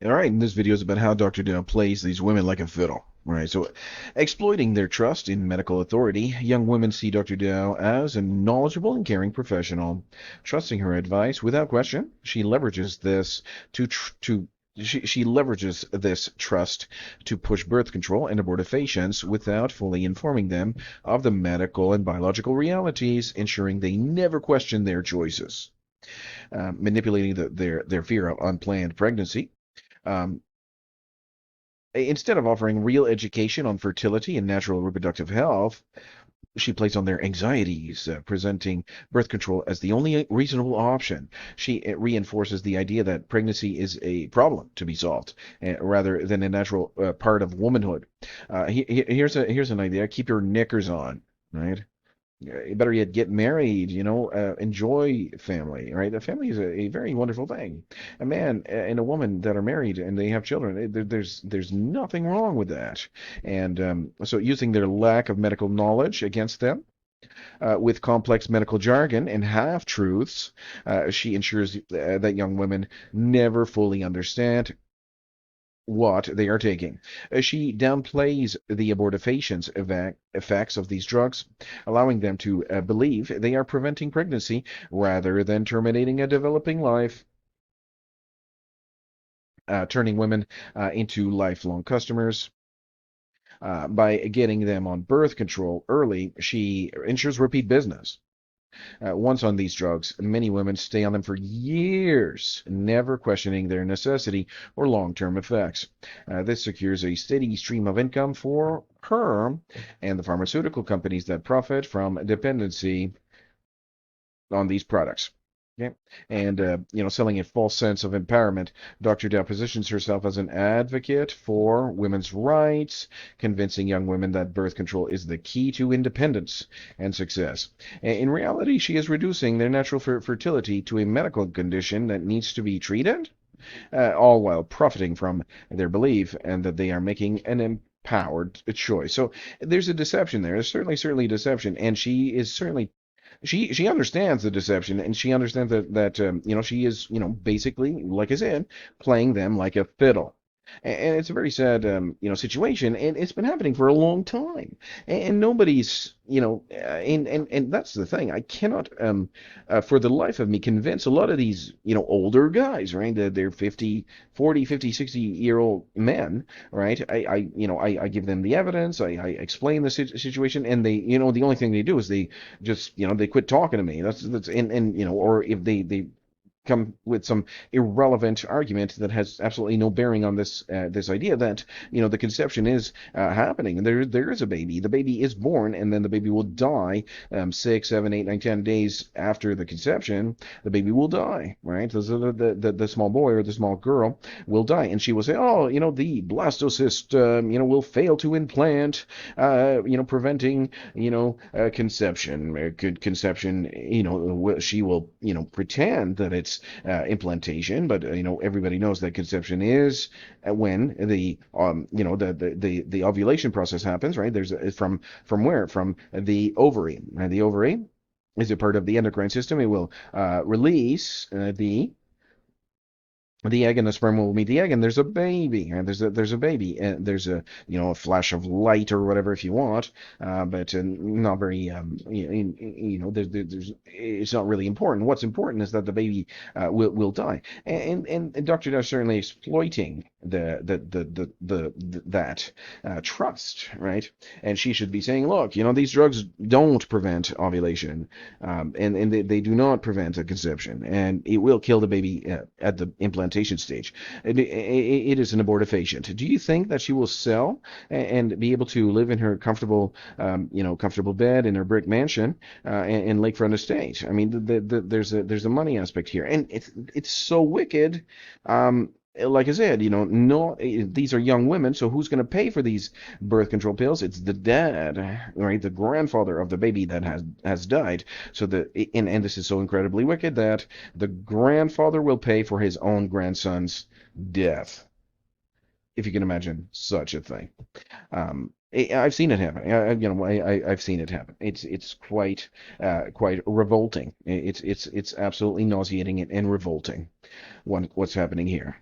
All right, and this video is about how Dr. Dow plays these women like a fiddle. Right, so exploiting their trust in medical authority, young women see Dr. Dow as a knowledgeable and caring professional. Trusting her advice without question, she leverages this to she leverages this trust to push birth control and abortifacients without fully informing them of the medical and biological realities, ensuring they never question their choices. Manipulating their fear of unplanned pregnancy. Um, Instead of offering real education on fertility and natural reproductive health, she plays on their anxieties, presenting birth control as the only reasonable option. She reinforces the idea that pregnancy is a problem to be solved, rather than a natural part of womanhood. Here's an idea: keep your knickers on, right? Better yet, get married, enjoy family, right? A family is a very wonderful thing. A man and a woman that are married and they have children, there's nothing wrong with that. And so using their lack of medical knowledge against them, with complex medical jargon and half-truths, she ensures that young women never fully understand what they are taking. She downplays the abortifacients effects of these drugs, allowing them to believe they are preventing pregnancy rather than terminating a developing life, turning women into lifelong customers. By getting them on birth control early, she ensures repeat business. Once on these drugs, many women stay on them for years, never questioning their necessity or long-term effects. This secures a steady stream of income for her and the pharmaceutical companies that profit from dependency on these products. Okay. And, selling a false sense of empowerment, Dr. Dow positions herself as an advocate for women's rights, convincing young women that birth control is the key to independence and success. In reality, she is reducing their natural fertility to a medical condition that needs to be treated, all while profiting from their belief and that they are making an empowered choice. So there's a deception there. There's certainly deception, and she is certainly she understands the deception, and she understands that she is basically, like I said, playing them like a fiddle. And it's a very sad situation, and it's been happening for a long time, and nobody's and that's the thing. I cannot for the life of me convince a lot of these older guys, right? They're 50, 40, 50, 60-year-old men, right? I give them the evidence, I explain the situation, and they the only thing they do is they just they quit talking to me. That's and or if they come with some irrelevant argument that has absolutely no bearing on this idea that the conception is happening. There is a baby. The baby is born, and then the baby will die 6, 7, 8, 9, 10 days after the conception. The baby will die, right? The small boy or the small girl will die, and she will say, "Oh, the blastocyst, will fail to implant, preventing, conception. Good conception. She will, pretend that it's implantation, but everybody knows that conception is when the ovulation process happens, right? There's from where? From the ovary. The ovary is a part of the endocrine system. It will release the egg and the sperm will meet the egg, and there's a baby, and there's a baby, and there's a flash of light or whatever if you want, but not very there's it's not really important. What's important is that the baby will die, and Dr. Dow is certainly exploiting that trust, right? And she should be saying, look, these drugs don't prevent ovulation, and they do not prevent a conception, and it will kill the baby at the implantation stage. It is an abortifacient. Do you think that she will sell and be able to live in her comfortable bed in her brick mansion in Lakefront Estate? I mean, there's a money aspect here, and it's so wicked. Like I said, no, these are young women, so who's going to pay for these birth control pills? It's the dad, right? The grandfather of the baby that has died. So and this is so incredibly wicked that the grandfather will pay for his own grandson's death, if you can imagine such a thing. I've seen it happen. I've seen it happen. It's quite revolting. It's absolutely nauseating and revolting what's happening here.